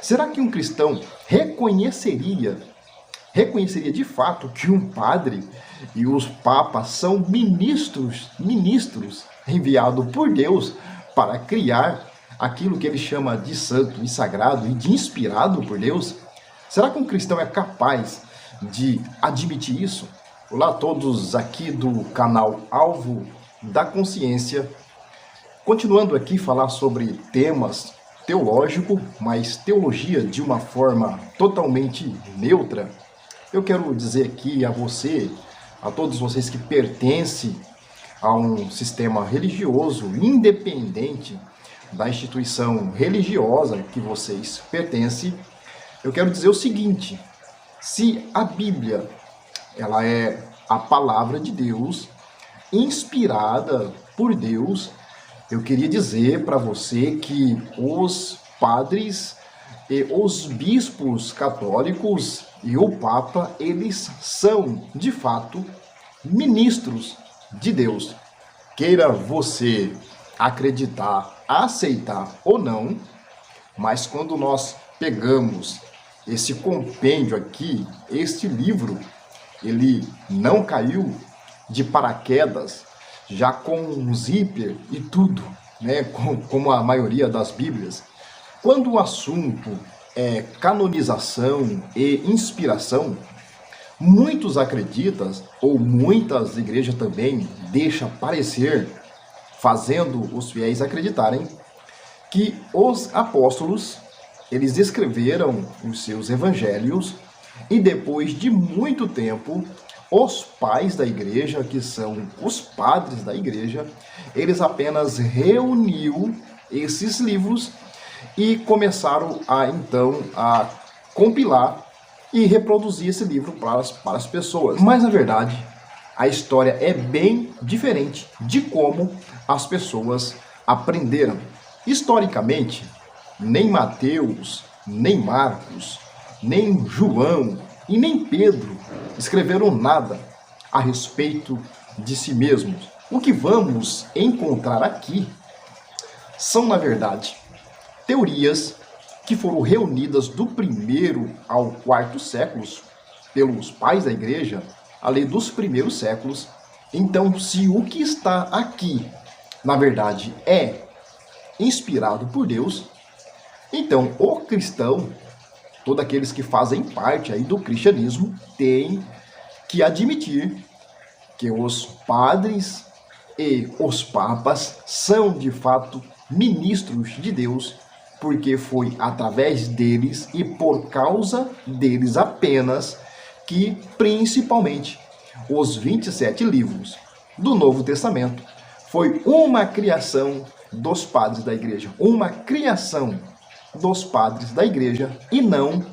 Será que um cristão reconheceria de fato que um padre e os papas são ministros enviados por Deus para criar aquilo que ele chama de santo e sagrado e de inspirado por Deus? Será que um cristão é capaz de admitir isso? Olá a todos aqui do canal Alvo da Consciência. Continuando aqui falar sobre temas teológicos, mas teologia de uma forma totalmente neutra, eu quero dizer aqui a você, a todos vocês que pertencem a um sistema religioso independente da instituição religiosa que vocês pertencem, eu quero dizer o seguinte: se a Bíblia ela é a palavra de Deus, inspirada por Deus, eu queria dizer para você que os padres e os bispos católicos e o Papa, eles são, de fato, ministros de Deus. Queira você acreditar, aceitar ou não, mas quando nós pegamos esse compêndio aqui, este livro, ele não caiu de paraquedas, já com um zíper e tudo, né? Como a maioria das Bíblias. Quando o assunto é canonização e inspiração, muitos acreditam, ou muitas igrejas também deixam parecer, fazendo os fiéis acreditarem, que os apóstolos, eles escreveram os seus evangelhos e depois de muito tempo, os pais da igreja, que são os padres da igreja, eles apenas reuniu esses livros e começaram a compilar e reproduzir esse livro para as pessoas. Mas na verdade, a história é bem diferente de como as pessoas aprenderam. Historicamente, nem Mateus, nem Marcos, nem João e nem Pedro escreveram nada a respeito de si mesmos. O que vamos encontrar aqui são, na verdade, teorias que foram reunidas do 1º ao 4º séculos pelos pais da igreja, ali dos primeiros séculos. Então, se o que está aqui, na verdade, é inspirado por Deus, então o cristão, todos aqueles que fazem parte aí do cristianismo, têm que admitir que os padres e os papas são de fato ministros de Deus, porque foi através deles e por causa deles apenas que, principalmente, os 27 livros do Novo Testamento foi uma criação dos padres da igreja, uma criação dos padres da igreja e não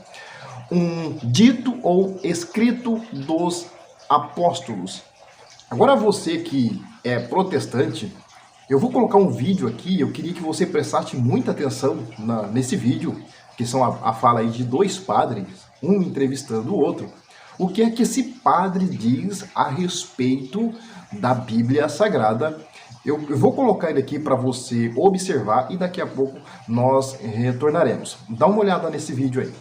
um dito ou escrito dos apóstolos. Agora você que é protestante, eu vou colocar um vídeo aqui, eu queria que você prestasse muita atenção nesse vídeo, que são a fala aí de dois padres, um entrevistando o outro. O que é que esse padre diz a respeito da Bíblia Sagrada? Eu vou colocar ele aqui para você observar e daqui a pouco nós retornaremos. Dá uma olhada nesse vídeo aí.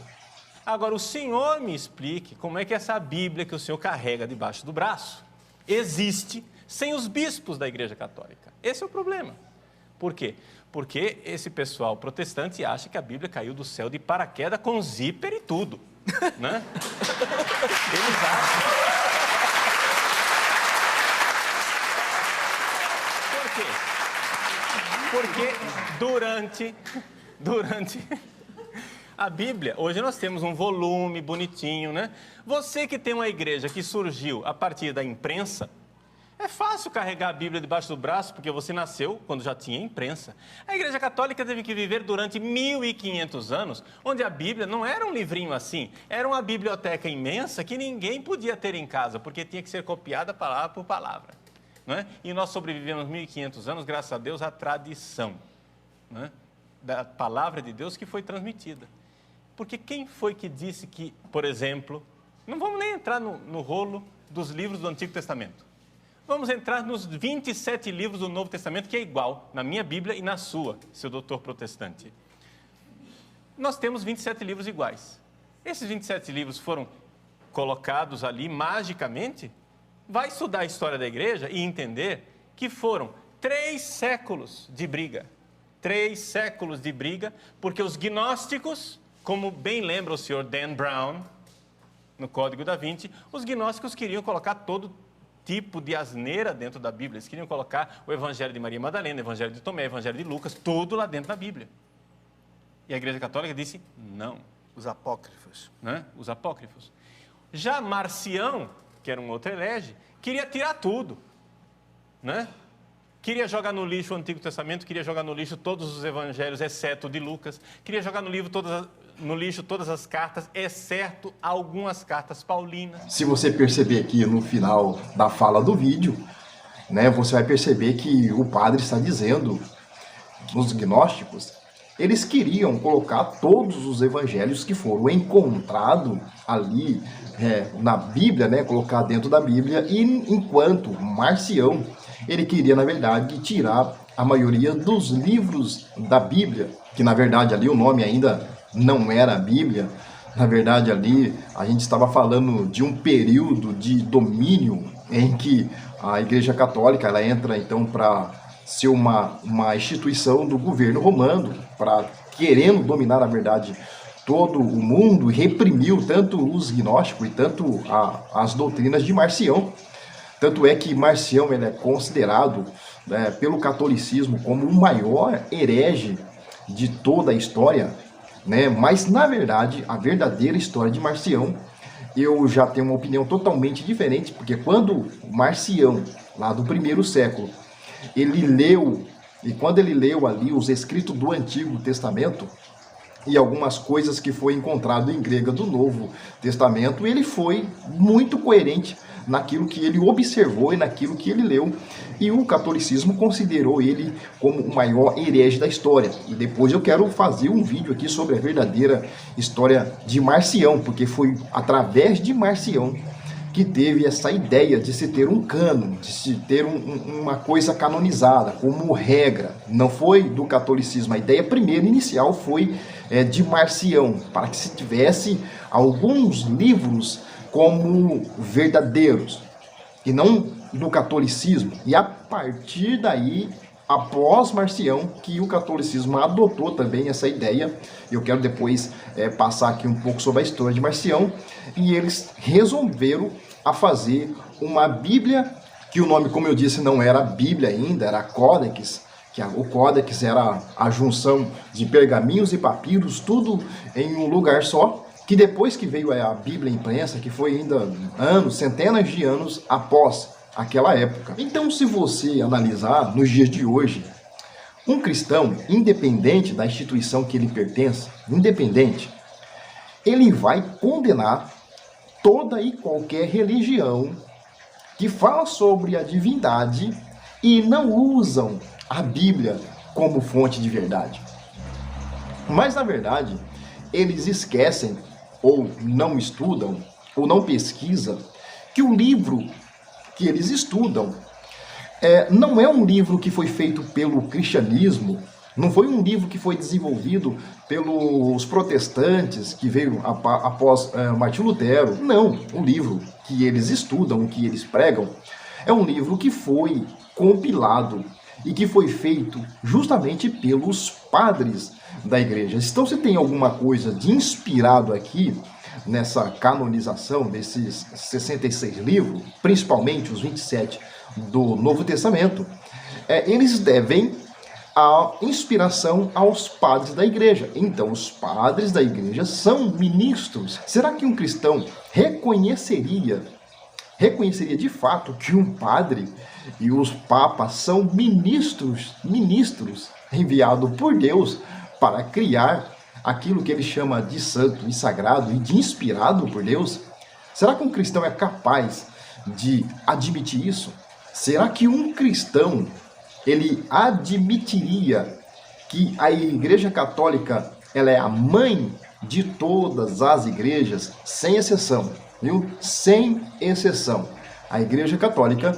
Agora, o senhor me explique como é que essa Bíblia que o senhor carrega debaixo do braço existe sem os bispos da Igreja Católica. Esse é o problema. Por quê? Porque esse pessoal protestante acha que a Bíblia caiu do céu de paraquedas com zíper e tudo, né? Eles acham. Por quê? Porque durante a Bíblia, hoje nós temos um volume bonitinho, né? Você que tem uma igreja que surgiu a partir da imprensa, é fácil carregar a Bíblia debaixo do braço, porque você nasceu quando já tinha imprensa. A Igreja Católica teve que viver durante 1.500 anos, onde a Bíblia não era um livrinho assim, era uma biblioteca imensa que ninguém podia ter em casa, porque tinha que ser copiada palavra por palavra. Não é? E nós sobrevivemos 1.500 anos, graças a Deus, à tradição, não é? Da palavra de Deus que foi transmitida. Porque quem foi que disse que, por exemplo, não vamos nem entrar no rolo dos livros do Antigo Testamento. Vamos entrar nos 27 livros do Novo Testamento, que é igual na minha Bíblia e na sua, seu doutor protestante. nós temos 27 livros iguais. Esses 27 livros foram colocados ali magicamente? Vai estudar a história da igreja e entender que foram 3 séculos de briga. 3 séculos de briga, porque os gnósticos, como bem lembra o senhor Dan Brown, no Código da Vinci, os gnósticos queriam colocar todo tipo de asneira dentro da Bíblia. Eles queriam colocar o Evangelho de Maria Madalena, o Evangelho de Tomé, o Evangelho de Lucas, tudo lá dentro da Bíblia. E a Igreja Católica disse não. Os apócrifos. Né? Os apócrifos. Já Marcião, que era um outro herege, queria tirar tudo. Né? Queria jogar no lixo o Antigo Testamento, queria jogar no lixo todos os evangelhos, exceto o de Lucas. Queria jogar no lixo todas as cartas, exceto algumas cartas paulinas. Se você perceber aqui no final da fala do vídeo, né, você vai perceber que o padre está dizendo, os gnósticos, eles queriam colocar todos os evangelhos que foram encontrados ali na Bíblia, né, colocar dentro da Bíblia, e enquanto Marcião, ele queria, na verdade, tirar a maioria dos livros da Bíblia, que na verdade ali o nome ainda não era a Bíblia. Na verdade ali a gente estava falando de um período de domínio em que a Igreja Católica ela entra então para ser uma instituição do governo romano, para querendo dominar, na verdade, todo o mundo, e reprimiu tanto os gnósticos e tanto as doutrinas de Marcião. Tanto é que Marcião ele é considerado pelo catolicismo como o maior herege de toda a história, né? Mas, na verdade, a verdadeira história de Marcião, eu já tenho uma opinião totalmente diferente, porque quando Marcião, lá do 1º século, ele leu, e quando ele leu ali os escritos do Antigo Testamento, e algumas coisas que foi encontrado em grego do Novo Testamento, ele foi muito coerente naquilo que ele observou e naquilo que ele leu, e o catolicismo considerou ele como o maior herege da história. E depois eu quero fazer um vídeo aqui sobre a verdadeira história de Marcião, porque foi através de Marcião que teve essa ideia de se ter um cânon, de se ter uma coisa canonizada, como regra. Não foi do catolicismo, a ideia primeira inicial foi de Marcião, para que se tivesse alguns livros como verdadeiros, e não do catolicismo. E a partir daí, após Marcião, que o catolicismo adotou também essa ideia. Eu quero depois passar aqui um pouco sobre a história de Marcião, e eles resolveram a fazer uma Bíblia, que o nome, como eu disse, não era Bíblia ainda, era Códex, que o Códex era a junção de pergaminhos e papiros, tudo em um lugar só, que depois que veio a Bíblia impressa, que foi ainda anos, centenas de anos após aquela época. Então, se você analisar nos dias de hoje, um cristão, independente da instituição que ele pertence, independente, ele vai condenar toda e qualquer religião que fala sobre a divindade e não usam a Bíblia como fonte de verdade. Mas, na verdade, eles esquecem, ou não estudam, ou não pesquisam, que o livro que eles estudam não é um livro que foi feito pelo cristianismo, não foi um livro que foi desenvolvido pelos protestantes, que veio após Martim Lutero. Não, o livro que eles estudam, que eles pregam, é um livro que foi compilado e que foi feito justamente pelos padres da igreja. Então, se tem alguma coisa de inspirado aqui nessa canonização desses 66 livros, principalmente os 27 do Novo Testamento, eles devem a inspiração aos padres da igreja. Então, os padres da igreja são ministros. Será que um cristão reconheceria de fato que um padre e os papas são ministros enviados por Deus para criar aquilo que ele chama de santo e sagrado e de inspirado por Deus? Será que um cristão é capaz de admitir isso? Será que um cristão ele admitiria que a Igreja Católica ela é a mãe de todas as igrejas, sem exceção, viu? Sem exceção. A Igreja Católica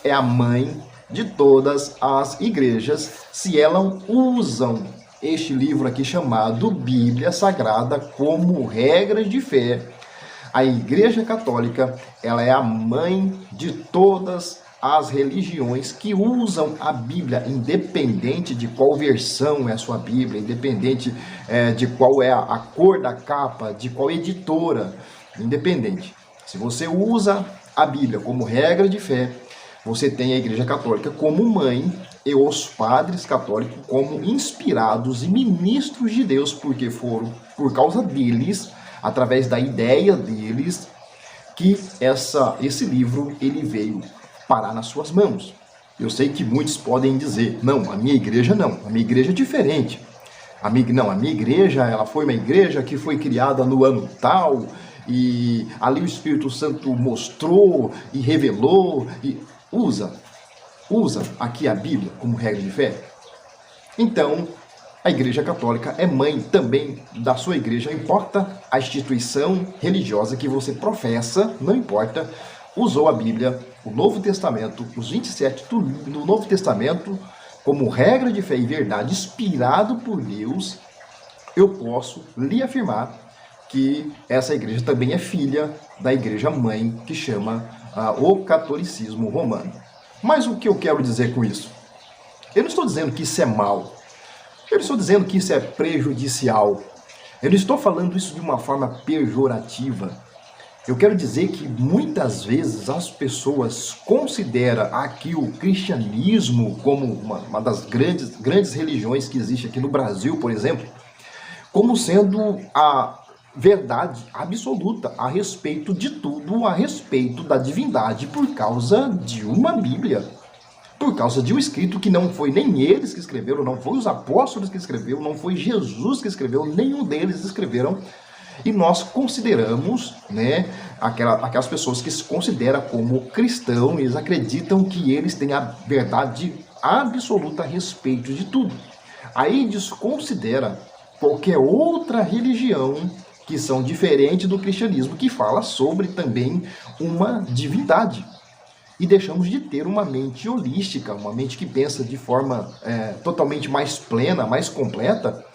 é a mãe de todas as igrejas, se elas usam este livro aqui chamado Bíblia Sagrada como Regras de Fé, a Igreja Católica, ela é a mãe de todas as religiões que usam a Bíblia, independente de qual versão é a sua Bíblia, independente de qual é a cor da capa, de qual editora, independente. Se você usa a Bíblia como regra de fé, você tem a Igreja Católica como mãe e os padres católicos como inspirados e ministros de Deus, porque foram por causa deles, através da ideia deles, que esse livro ele veio parar nas suas mãos. Eu sei que muitos podem dizer, não, a minha igreja não, a minha igreja é diferente. A minha igreja, ela foi uma igreja que foi criada no ano tal, e ali o Espírito Santo mostrou e revelou, e usa aqui a Bíblia como regra de fé. Então, a Igreja Católica é mãe também da sua igreja, não importa a instituição religiosa que você professa, não importa, usou a Bíblia, o Novo Testamento, os 27 do Novo Testamento, como regra de fé e verdade, inspirado por Deus. Eu posso lhe afirmar que essa igreja também é filha da igreja mãe, que chama o catolicismo romano. Mas o que eu quero dizer com isso? Eu não estou dizendo que isso é mal. Eu não estou dizendo que isso é prejudicial. Eu não estou falando isso de uma forma pejorativa. Eu quero dizer que muitas vezes as pessoas consideram aqui o cristianismo como uma das grandes religiões que existe aqui no Brasil, por exemplo, como sendo a verdade absoluta a respeito de tudo, a respeito da divindade, por causa de uma Bíblia, por causa de um escrito que não foi nem eles que escreveram, não foi os apóstolos que escreveram, não foi Jesus que escreveu, nenhum deles escreveram, e nós consideramos, né, aquelas pessoas que se consideram como cristãos, eles acreditam que eles têm a verdade absoluta a respeito de tudo. Aí desconsidera qualquer outra religião que são diferentes do cristianismo, que fala sobre também uma divindade. E deixamos de ter uma mente holística, uma mente que pensa de forma totalmente mais plena, mais completa,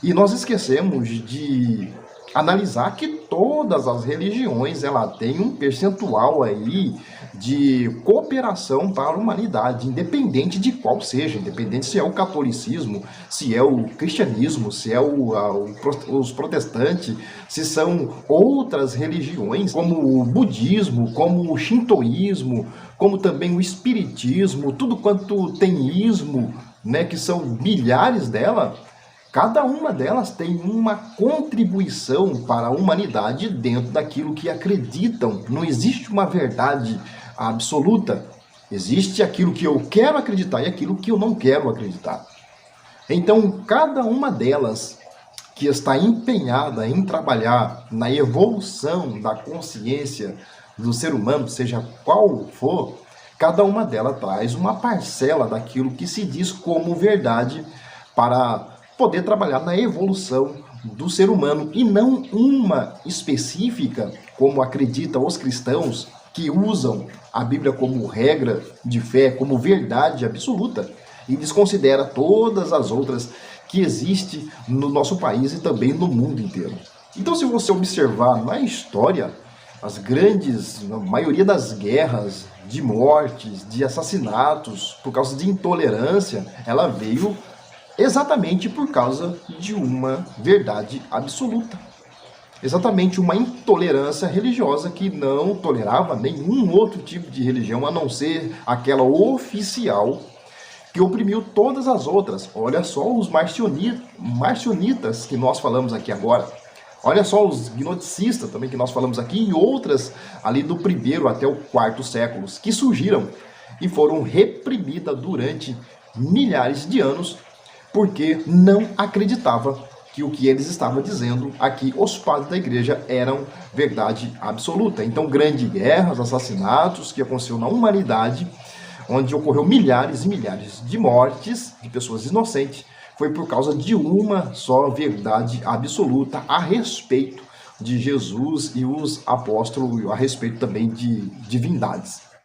e nós esquecemos de analisar que todas as religiões ela tem um percentual aí de cooperação para a humanidade, independente de qual seja, independente se é o catolicismo, se é o cristianismo, se é os protestantes, se são outras religiões, como o budismo, como o shintoísmo, como também o espiritismo, tudo quanto tem ismo, né, que são milhares delas. Cada uma delas tem uma contribuição para a humanidade dentro daquilo que acreditam. Não existe uma verdade absoluta. Existe aquilo que eu quero acreditar e aquilo que eu não quero acreditar. Então, cada uma delas que está empenhada em trabalhar na evolução da consciência do ser humano, seja qual for, cada uma delas traz uma parcela daquilo que se diz como verdade para poder trabalhar na evolução do ser humano, e não uma específica, como acreditam os cristãos, que usam a Bíblia como regra de fé, como verdade absoluta, e desconsidera todas as outras que existem no nosso país e também no mundo inteiro. Então, se você observar na história, a maioria das guerras, de mortes, de assassinatos, por causa de intolerância, ela veio exatamente por causa de uma verdade absoluta. Exatamente uma intolerância religiosa que não tolerava nenhum outro tipo de religião, a não ser aquela oficial que oprimiu todas as outras. Olha só os marcionitas que nós falamos aqui agora. Olha só os gnosticistas também que nós falamos aqui, e outras ali do 1º até o 4º séculos, que surgiram e foram reprimidas durante milhares de anos, porque não acreditava que o que eles estavam dizendo aqui, os padres da igreja, eram verdade absoluta. Então, grandes guerras, assassinatos que aconteceu na humanidade, onde ocorreu milhares e milhares de mortes de pessoas inocentes, foi por causa de uma só verdade absoluta a respeito de Jesus e os apóstolos, a respeito também de divindades.